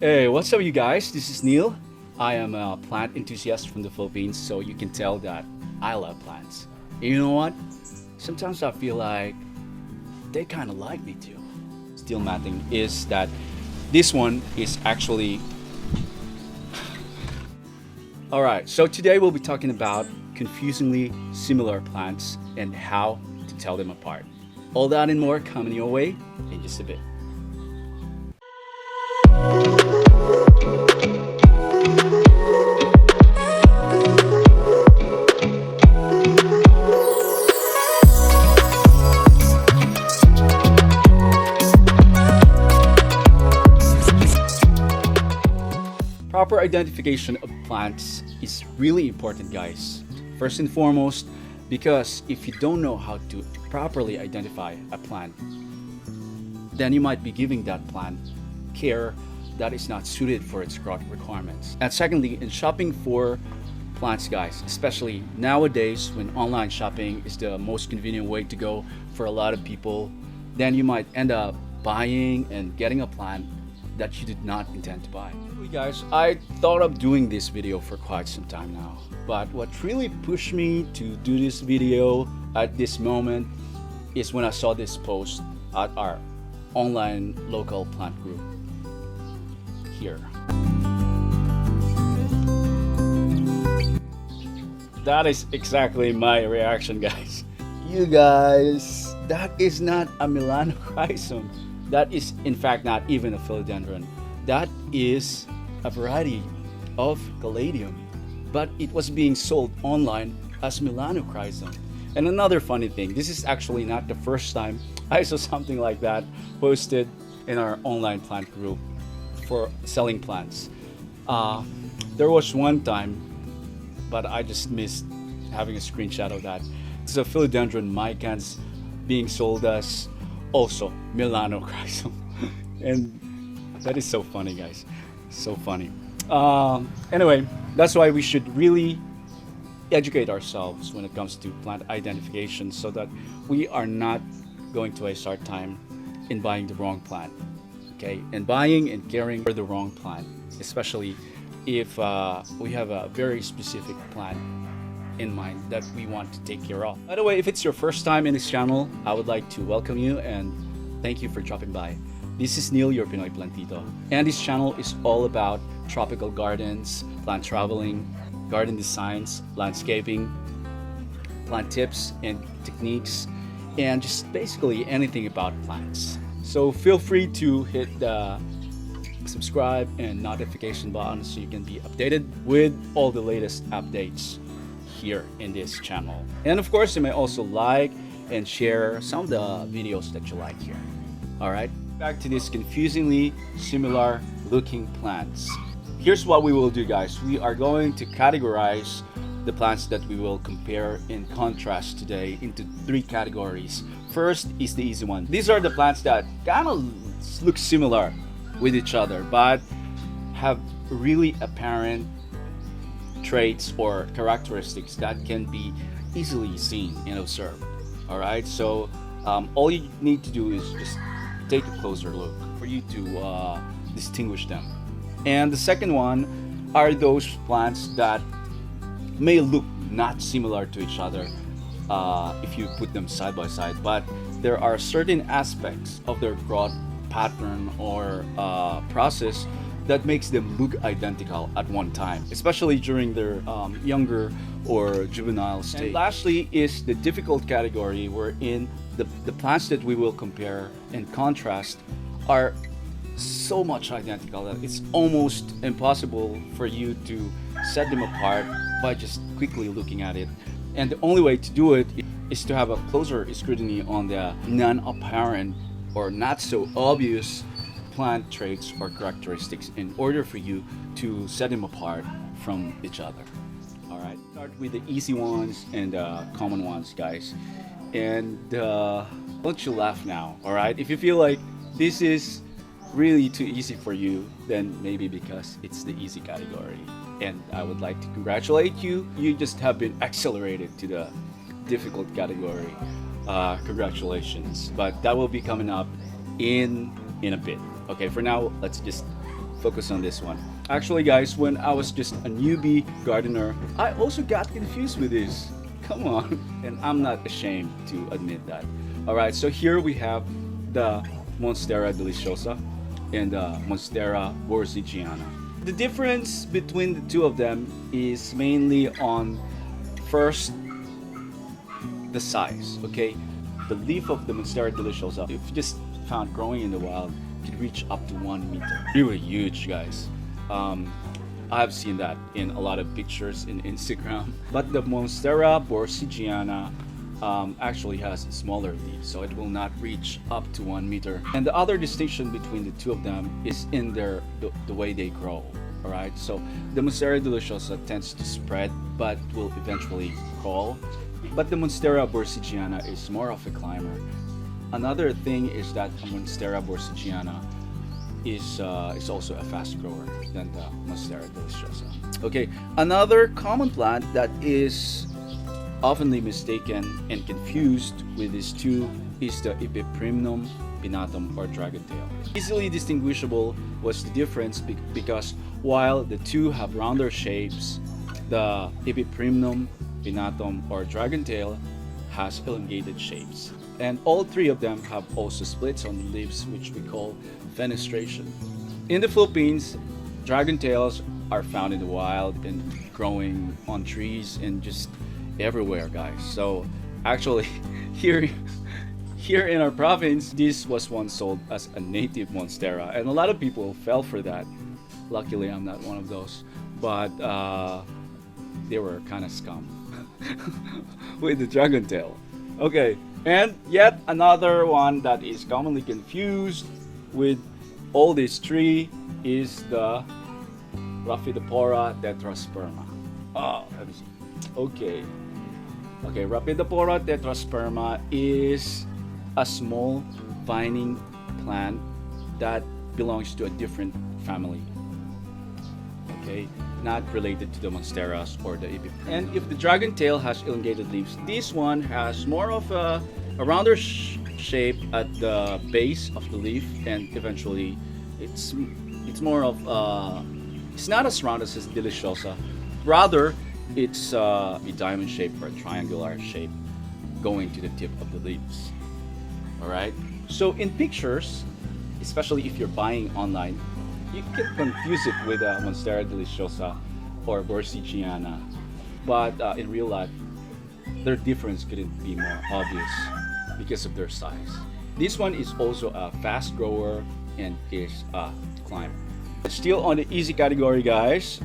Hey, what's up, you guys? This is Neil. I am a plant enthusiast from the Philippines, so you can tell that I love plants. And you know what? Sometimes I feel like they kind of like me too. Still matting is that this one is actually. Alright, so today we'll be talking about confusingly similar plants and how to tell them apart. All that and more coming your way in just a bit. Proper identification of plants is really important, guys. First and foremost, because if you don't know how to properly identify a plant, then you might be giving that plant care that is not suited for its growth requirements. And secondly, in shopping for plants, guys, especially nowadays when online shopping is the most convenient way to go for a lot of people, then you might end up buying and getting a plant that you did not intend to buy. Hey guys, I thought of doing this video for quite some time now, but what really pushed me to do this video at this moment is when I saw this post at our online local plant group here. That is exactly my reaction, guys. You guys, that is not a melanochrysum. That is in fact not even a philodendron. That is a variety of caladium, but it was being sold online as melanochrysum. And another funny thing, this is actually not the first time I saw something like that posted in our online plant group for selling plants. There was one time, but I just missed having a screenshot of that. It's a philodendron micans being sold as also melanochrysum. And that is so funny, guys. So funny. Anyway, that's why we should really educate ourselves when it comes to plant identification so that we are not going to waste our time in buying the wrong plant. Okay, and buying and caring for the wrong plant, especially if we have a very specific plant in mind that we want to take care of. By the way, if it's your first time in this channel, I would like to welcome you and thank you for dropping by. This is Neil, your Pinoy Plantito, and this channel is all about tropical gardens, plant traveling, garden designs, landscaping, plant tips and techniques, and just basically anything about plants. So feel free to hit the subscribe and notification button so you can be updated with all the latest updates here in this channel. And of course, you may also like and share some of the videos that you like here. All right, back to these confusingly similar looking plants. Here's what we will do, guys. We are going to categorize the plants that we will compare and contrast today into three categories. First is the easy one. These are the plants that kind of look similar with each other, but have really apparent traits or characteristics that can be easily seen and observed. All right, so all you need to do is just take a closer look for you to distinguish them. And the second one are those plants that may look not similar to each other if you put them side by side, but there are certain aspects of their growth pattern or process that makes them look identical at one time, especially during their younger or juvenile stage. And lastly is the difficult category wherein the plants that we will compare and contrast are so much identical that it's almost impossible for you to set them apart by just quickly looking at it. And the only way to do it is to have a closer scrutiny on the non-apparent or not so obvious plant traits or characteristics in order for you to set them apart from each other. All right, start with the easy ones and common ones, guys. And don't you laugh now, all right? If you feel like this is really too easy for you, then maybe because it's the easy category. And I would like to congratulate you. You just have been accelerated to the difficult category. Congratulations. But that will be coming up in a bit. Okay, for now, let's just focus on this one. Actually, guys, when I was just a newbie gardener, I also got confused with this. Come on, and I'm not ashamed to admit that. All right, so here we have the Monstera deliciosa and the Monstera borsgiana. The difference between the two of them is mainly on first the size. Okay, the leaf of the Monstera deliciosa, if you just found growing in the wild, could reach up to 1 meter. Really huge, guys. I've seen that in a lot of pictures in Instagram. But the Monstera borsgiana actually has smaller leaves, so it will not reach up to 1 meter. And the other distinction between the two of them is in the way they grow. All right, so the Monstera deliciosa tends to spread, but will eventually crawl. But the Monstera borsgiana is more of a climber. Another thing is that a Monstera borsgiana is also a fast grower than the Monstera deliciosa. Okay, another common plant that is oftenly mistaken and confused with these two is the Epipremnum pinnatum or dragontail. Easily distinguishable was the difference because while the two have rounder shapes, the Epipremnum pinnatum or dragontail has elongated shapes. And all three of them have also splits on the leaves, which we call fenestration. In the Philippines, dragontails are found in the wild and growing on trees and just everywhere, guys. So actually, here in our province, this was once sold as a native monstera, and a lot of people fell for that. Luckily, I'm not one of those, but they were kind of scum with the dragontail. Okay, and yet another one that is commonly confused with all these three is the Rhaphidophora tetrasperma. Oh, let me see. Okay, Rhaphidophora tetrasperma is a small vining plant that belongs to a different family. Okay, not related to the monsteras or the Epipremnum. And if the dragontail has elongated leaves, this one has more of a rounder shape at the base of the leaf, and eventually it's more of it's not as round as the deliciosa. Rather, it's a diamond shape or a triangular shape going to the tip of the leaves. All right. So in pictures, especially if you're buying online, you can confuse it with a Monstera deliciosa or borsgiana, but in real life, their difference couldn't be more obvious because of their size. This one is also a fast grower and is a climber. Still on the easy category, guys,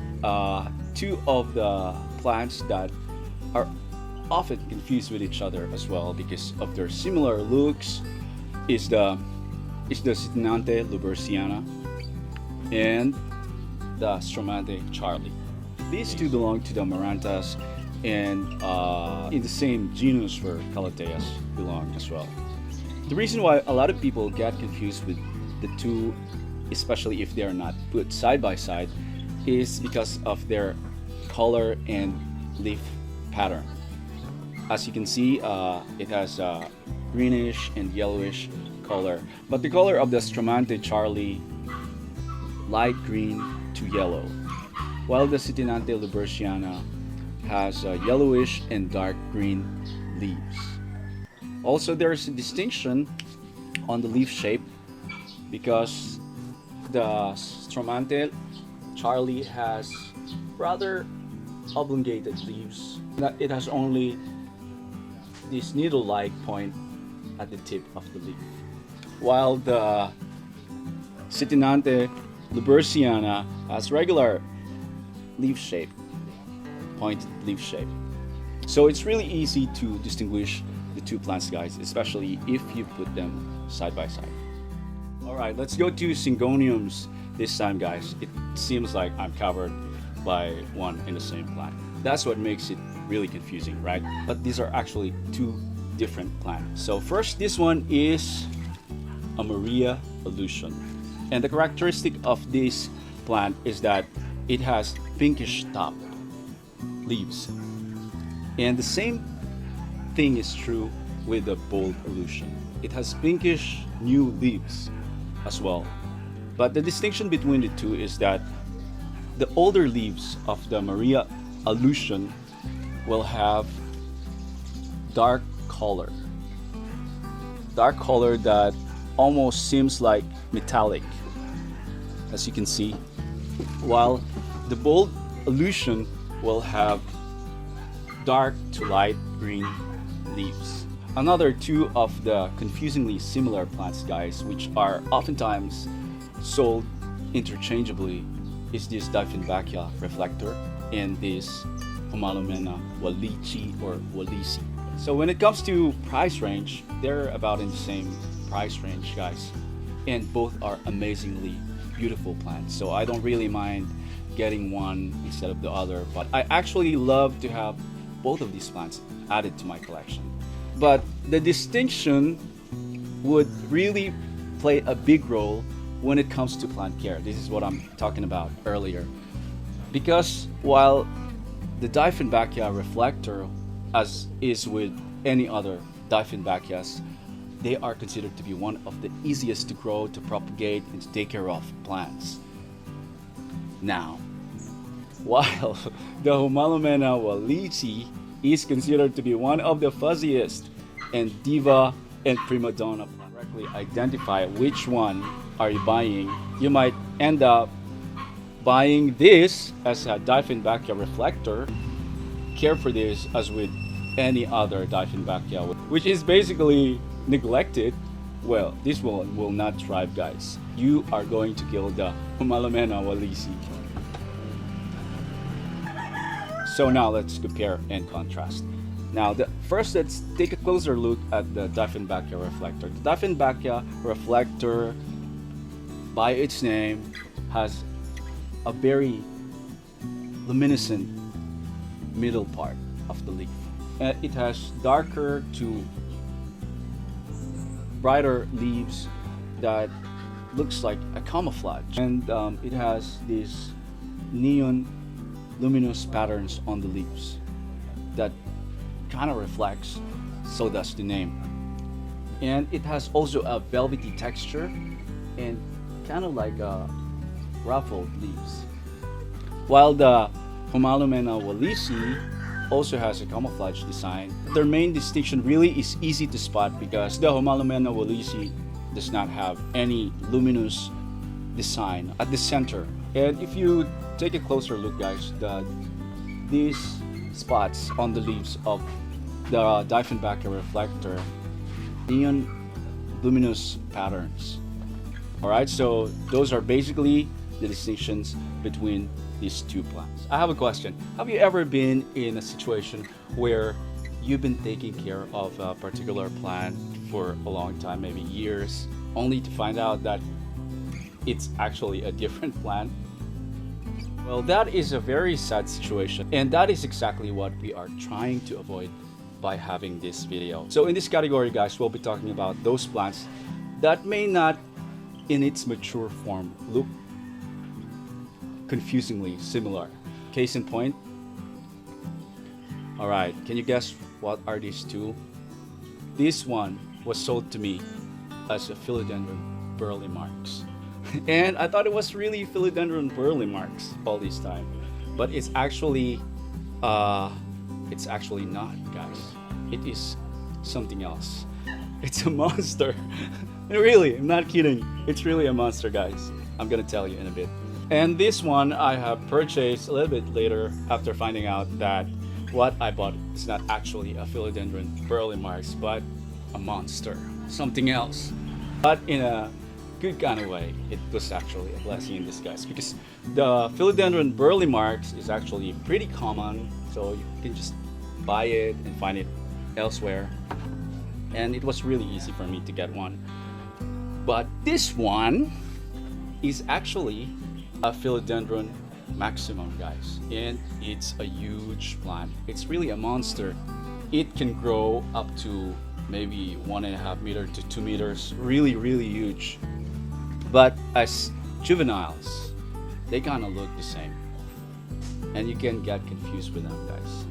two of the plants that are often confused with each other as well because of their similar looks is the Syngonium luberciana and the Stromante Charlie. These two belong to the Marantas, and in the same genus where Calatheas belong as well. The reason why a lot of people get confused with the two, especially if they are not put side by side, is because of their color and leaf pattern. As you can see, it has a greenish and yellowish color, but the color of the Stromante Charlie light green to yellow, while the Syngonium luberciana has yellowish and dark green leaves. Also, there's a distinction on the leaf shape because the Stromante Charlie has rather oblongated leaves. It has only this needle-like point at the tip of the leaf, while the Syngonium luberciana has regular leaf shape, pointed leaf shape. So it's really easy to distinguish the two plants, guys, especially if you put them side by side. All right, let's go to Syngoniums this time, guys. It seems like I'm covered by one and the same plant. That's what makes it really confusing, right? But these are actually two different plants. So first, this one is a Maria illusion. And the characteristic of this plant is that it has pinkish top leaves. And the same thing is true with the bold illusion. It has pinkish new leaves as well. But the distinction between the two is that the older leaves of the Maria Aleutian will have dark color. Dark color that almost seems like metallic, as you can see, while the bold Aleutian will have dark to light green leaves. Another two of the confusingly similar plants, guys, which are oftentimes sold interchangeably, is this Dieffenbachia reflector and this Homalomena walichi or walisi. So when it comes to price range, they're about in the same price range, guys, and both are amazingly beautiful plants. So I don't really mind getting one instead of the other, but I actually love to have both of these plants added to my collection. But the distinction would really play a big role when it comes to plant care. This is what I'm talking about earlier. Because while the Dieffenbachia reflector, as is with any other Dieffenbachias, they are considered to be one of the easiest to grow, to propagate, and to take care of plants. Now, while the Homalomena walichi is considered to be one of the fuzziest and diva and prima donna, correctly identify which one are you buying, you might end up buying this as a Dieffenbachia reflector, care for this as with any other Dieffenbachia, which is basically neglected. Well, this one will not thrive, guys. You are going to kill the Homalomena walichi. So now let's compare and contrast. Now, first let's take a closer look at the Dieffenbachia reflector. The Dieffenbachia reflector, by its name, has a very luminescent middle part of the leaf. It has darker to brighter leaves that looks like a camouflage, and it has these neon luminous patterns on the leaves that kind of reflects, so does the name. And it has also a velvety texture and kind of like ruffled leaves. While the Homalomena walichi also has a camouflage design, their main distinction really is easy to spot because the Homalomena walichi does not have any luminous design at the center. And if you take a closer look, guys, these spots on the leaves of the Dieffenbachia reflector, neon luminous patterns. Alright, so those are basically the distinctions between these two plants. I have a question. Have you ever been in a situation where you've been taking care of a particular plant for a long time, maybe years, only to find out that it's actually a different plant? Well, that is a very sad situation, and that is exactly what we are trying to avoid by having this video. So in this category, guys, we'll be talking about those plants that may not in its mature form look confusingly similar. Case in point. Alright, can you guess what are these two? This one was sold to me as a philodendron burley marks. And I thought it was really philodendron burley marks all this time. But it's actually not, guys. It is something else. It's a monster. Really, I'm not kidding. It's really a monster, guys. I'm gonna tell you in a bit. And this one I have purchased a little bit later after finding out that what I bought is not actually a philodendron burley marks, but a monster, something else. But in a good kind of way, it was actually a blessing in disguise because the philodendron burley marks is actually pretty common, so you can just buy it and find it elsewhere. And it was really easy for me to get one. But this one is actually a philodendron maximum, guys, and it's a huge plant. It's really a monster. It can grow up to maybe 1.5 meters to 2 meters, really huge. But as juveniles, they kind of look the same, and you can get confused with them, guys.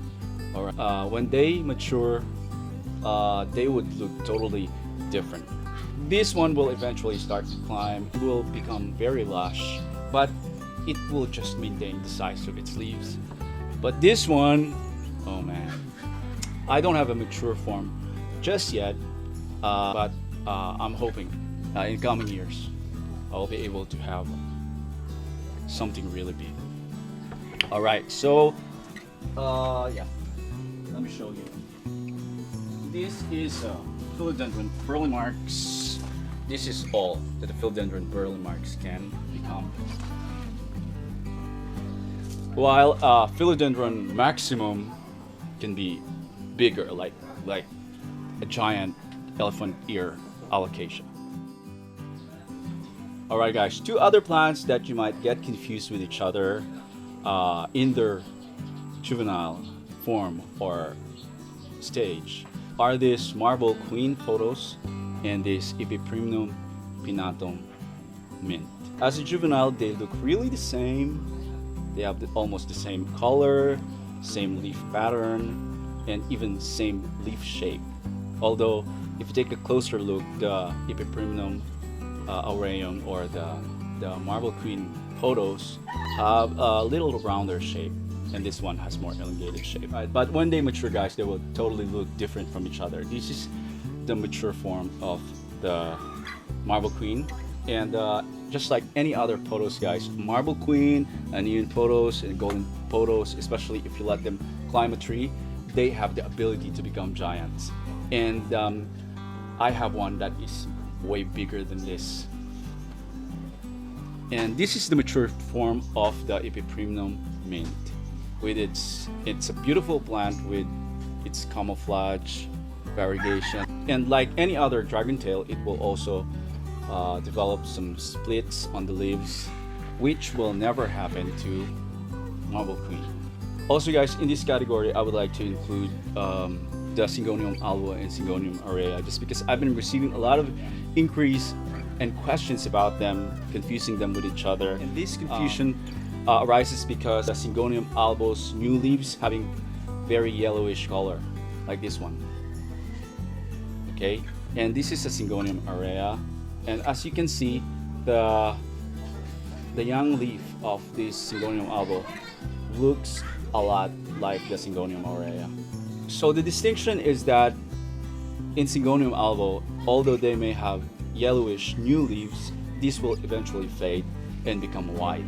Or when they mature, they would look totally different. This one will eventually start to climb, will become very lush, but it will just maintain the size of its leaves. But this one, oh man, I don't have a mature form just yet, but I'm hoping in coming years I'll be able to have something really big. All right, so yeah, let me show you. This is philodendron burley marks. This is all that the philodendron burley marks can become. While philodendron maximum can be bigger, like a giant elephant ear alocasia. Alright guys, two other plants that you might get confused with each other in their juvenile form or stage are this marble queen Pothos and this Epipremnum pinnatum mint. As a juvenile, they look really the same. They have almost the same color, same leaf pattern, and even same leaf shape. Although, if you take a closer look, the Epipremnum aureum or the marble queen Pothos have a little rounder shape, and this one has more elongated shape. Right, but when they mature, guys, they will totally look different from each other. This is the mature form of the marble queen, and just like any other Pothos, guys, marble queen, Andean Pothos, and golden Pothos, especially if you let them climb a tree, they have the ability to become giants. And I have one that is way bigger than this. And this is the mature form of the Epipremnum mint. With it's a beautiful plant with its camouflage, variegation, and like any other dragontail, it will also develop some splits on the leaves, which will never happen to marble queen. Also, guys, in this category, I would like to include the Syngonium alba and Syngonium aurea, just because I've been receiving a lot of inquiries and questions about them, confusing them with each other. And this confusion arises because the Syngonium albo's new leaves having very yellowish color, like this one. Okay, and this is a Syngonium aurea, and as you can see, the young leaf of this Syngonium albo looks a lot like the Syngonium aurea. So the distinction is that in Syngonium albo, although they may have yellowish new leaves, these will eventually fade and become white,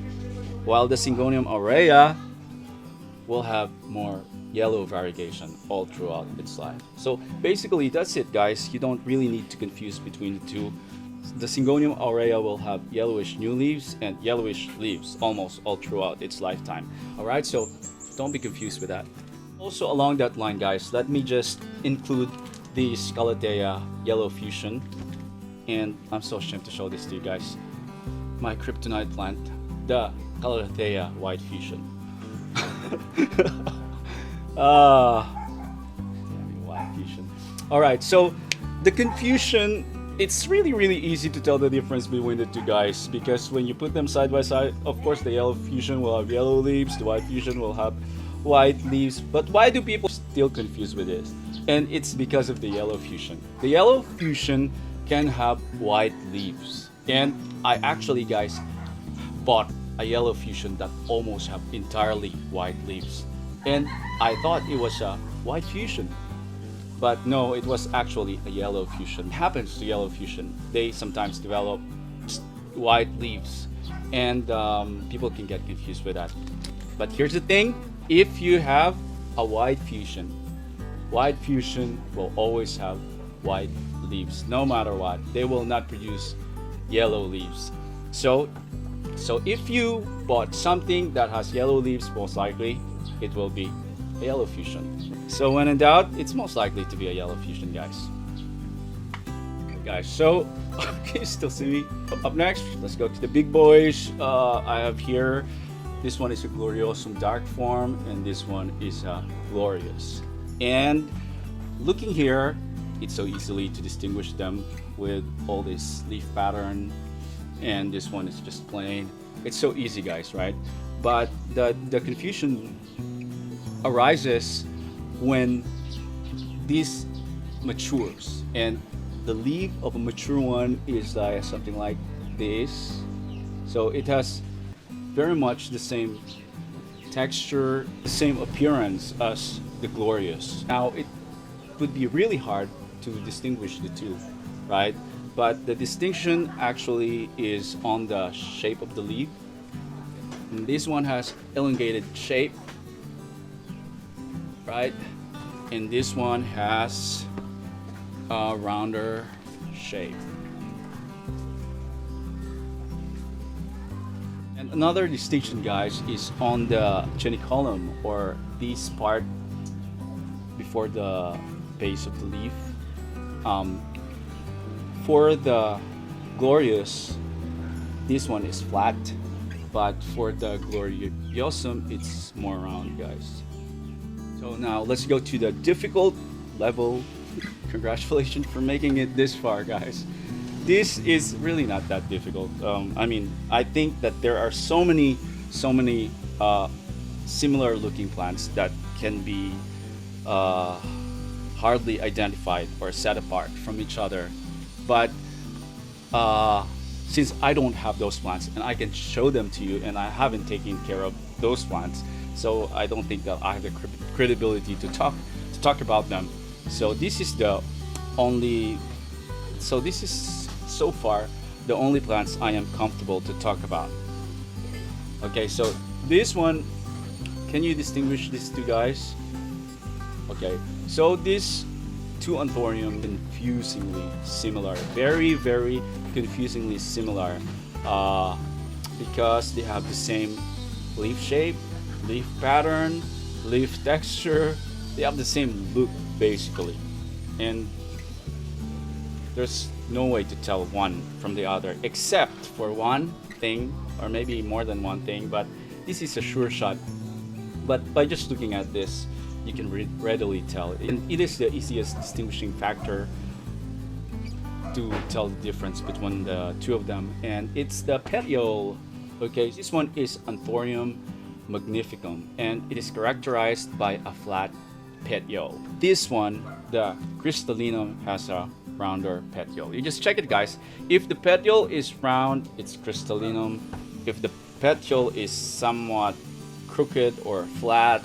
while the Syngonium aurea will have more yellow variegation all throughout its life. So basically that's it, guys. You don't really need to confuse between the two. The Syngonium aurea will have yellowish new leaves and yellowish leaves almost all throughout its lifetime. Alright, so don't be confused with that. Also along that line, guys, let me just include the Scalathea yellow fusion. And I'm so ashamed to show this to you guys. My kryptonite plant, the Scalathea white fusion. White fusion. Alright, so the confusion, it's really easy to tell the difference between the two, guys, because when you put them side by side, of course the yellow fusion will have yellow leaves, the white fusion will have white leaves. But why do people still confuse with this? And it's because of the yellow fusion. The yellow fusion can have white leaves, and I actually, guys, bought a yellow fusion that almost have entirely white leaves, and I thought it was a white fusion, but no, it was actually a yellow fusion. It happens to yellow fusion, they sometimes develop white leaves, and people can get confused with that. But here's the thing, if you have a white fusion will always have white leaves no matter what. They will not produce yellow leaves. So if you bought something that has yellow leaves, most likely it will be a yellow fusion. So when in doubt, it's most likely to be a yellow fusion, guys. So can you still see me? Up next, let's go to the big boys. I have here, this one is a gloriosum dark form, and this one is a glorious. And looking here, it's so easily to distinguish them with all this leaf pattern, and this one is just plain. It's so easy, guys, right? But the confusion arises when this matures, and The leaf of a mature one is like something like this. So it has very much the same texture, the same appearance as the glorious. Now it would be really hard to distinguish the two, right? But the distinction actually is on the shape of the leaf. And this one has elongated shape, right? And this one has a rounder shape. And another distinction, guys, is on the geniculum, or this part before the base of the leaf. For the glorious, this one is flat, but for the gloriosum, it's more round, guys. So now let's go to the difficult level. Congratulations for making it this far, guys. This is really not that difficult. I mean, I think that there are so many similar looking plants that can be hardly identified or set apart from each other. But since I don't have those plants and I can show them to you, and I haven't taken care of those plants, so I don't think that I have the credibility to talk about them. So this is the only. So this is so far the only plants I am comfortable to talk about. Okay, so this one, can you distinguish these two guys? Okay, so these two anthurium confusingly similar, very confusingly similar, because they have the same leaf shape, leaf pattern, leaf texture. They have the same look basically, and there's no way to tell one from the other, except for one thing, or maybe more than one thing, but this is a sure shot. But by just looking at this, you can readily tell. And it is the easiest distinguishing factor to tell the difference between the two of them, and it's the petiole. Okay, this one is Anthurium magnificum, and it is characterized by a flat petiole. This one, the crystallinum, has a rounder petiole. You just check it, guys. If the petiole is round, it's crystallinum. If the petiole is somewhat crooked or flat,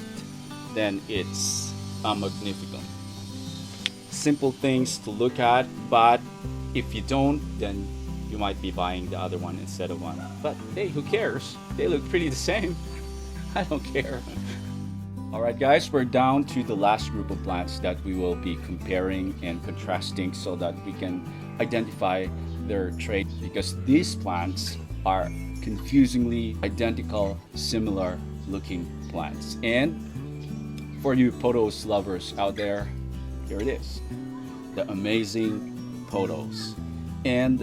then it's a magnificum. Simple things to look at, but if you don't, then you might be buying the other one instead of one. But hey, who cares? They look pretty the same. I don't care. Alright guys, we're down to the last group of plants that we will be comparing and contrasting so that we can identify their traits, because these plants are confusingly identical, similar looking plants. And for you Pothos lovers out there, here it is, the amazing Pothos. And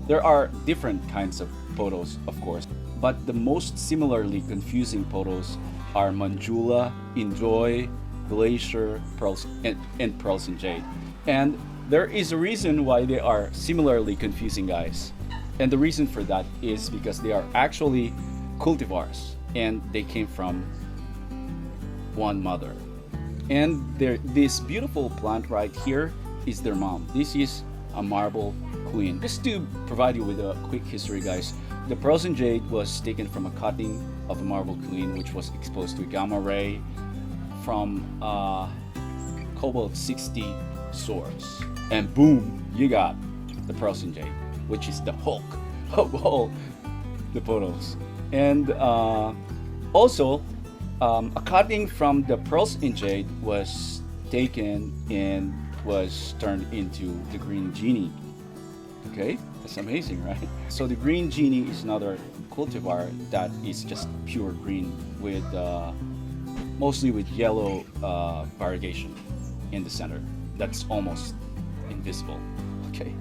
there are different kinds of Pothos, of course, but the most similarly confusing Pothos are Mandula, Enjoy, Glacier, Pearls, and Pearls and Jade. And there is a reason why they are similarly confusing, guys. And the reason for that is because they are actually cultivars, and they came from one mother. And this beautiful plant right here is their mom. This is a marble queen. Just to provide you with a quick history, guys, the Pearls and Jade was taken from a cutting of a marble queen, which was exposed to gamma ray from cobalt 60 source, and boom, you got the Pearls and Jade, which is the Hulk of all the Pothos. And also a cutting from the Pearls and Jade was taken and was turned into the Green Genie. Okay, that's amazing, right? So the Green Genie is another cultivar that is just pure green with mostly with yellow variegation in the center. That's almost invisible. Okay,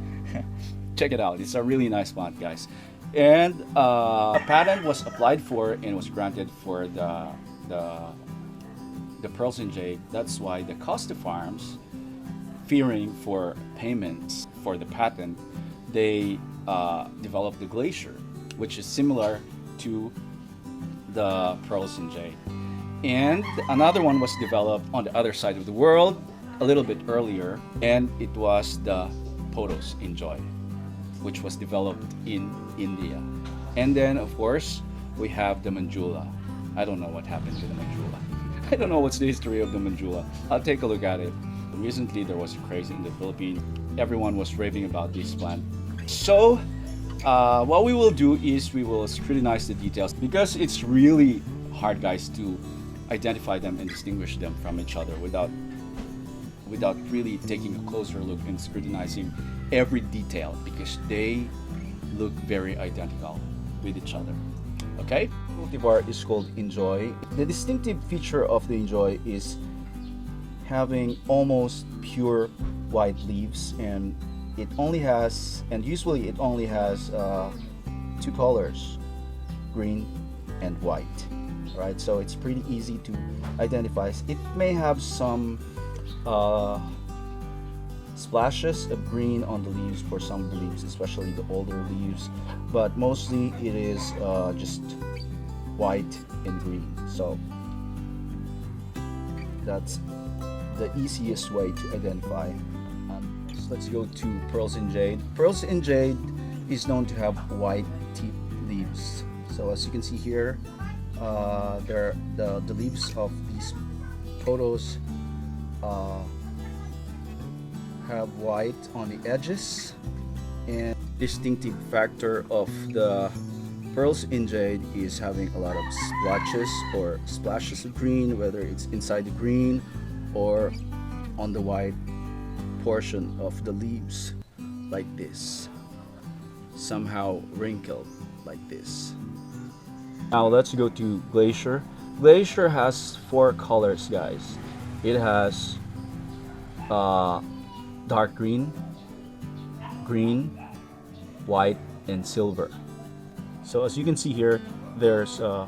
check it out. It's a really nice plant, guys. And a patent was applied for and was granted for the Pearls and Jade. That's why the Costa Farms, fearing for payments for the patent, they developed the Glacier, which is similar to the Pearls and Jade. And another one was developed on the other side of the world, a little bit earlier, and it was the Pothos enjoy, which was developed in India. And then, of course, we have the Manjula. I don't know what happened to the Manjula. I don't know what's the history of the Manjula. I'll take a look at it. Recently, there was a craze in the Philippines. Everyone was raving about this plant. So, what we will do is we will scrutinize the details because it's really hard, guys, to identify them and distinguish them from each other without really taking a closer look and scrutinizing every detail, because they look very identical with each other. Okay, cultivar is called Enjoy. The distinctive feature of the Enjoy is having almost pure white leaves, and usually it only has two colors, green and white. Right, so it's pretty easy to identify. It may have some splashes of green on the leaves for some of the leaves, especially the older leaves, but mostly it is just white and green. So that's the easiest way to identify. Let's go to Pearls and Jade. Pearls and Jade is known to have white tip leaves. So as you can see here, the leaves of these Pothos have white on the edges, and distinctive factor of the Pearls in Jade is having a lot of splotches or splashes of green, whether it's inside the green or on the white portion of the leaves, like this, somehow wrinkled like this. Now let's go to Glacier. Glacier has four colors, guys. It has dark green, green, white, and silver. So as you can see here, there's a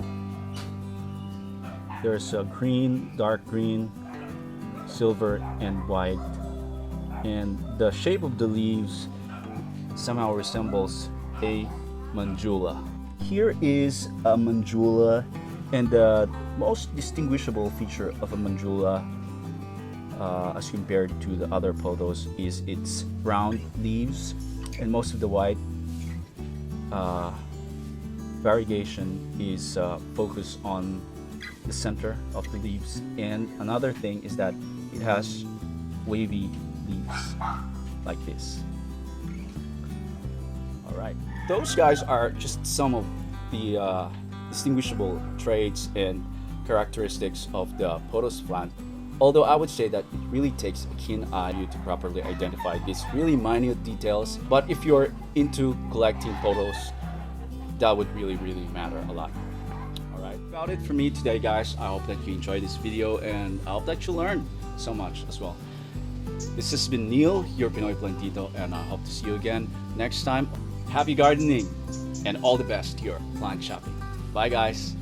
green, dark green, silver, and white. And the shape of the leaves somehow resembles a Manjula. Here is a Manjula, and the most distinguishable feature of a Manjula as compared to the other Pothos is its round leaves, and most of the white variegation is focused on the center of the leaves. And another thing is that it has wavy leaves like this. All right, those guys are just some of the distinguishable traits and characteristics of the Pothos plant. Although I would say that it really takes a keen eye to properly identify these really minute details. But if you're into collecting Pothos, that would really matter a lot. All right, about it for me today, guys. I hope that you enjoyed this video, and I hope that you learned so much as well. This has been Neil, your Pinoy Plantito, and I hope to see you again next time. Happy gardening and all the best to your plant shopping. Bye, guys.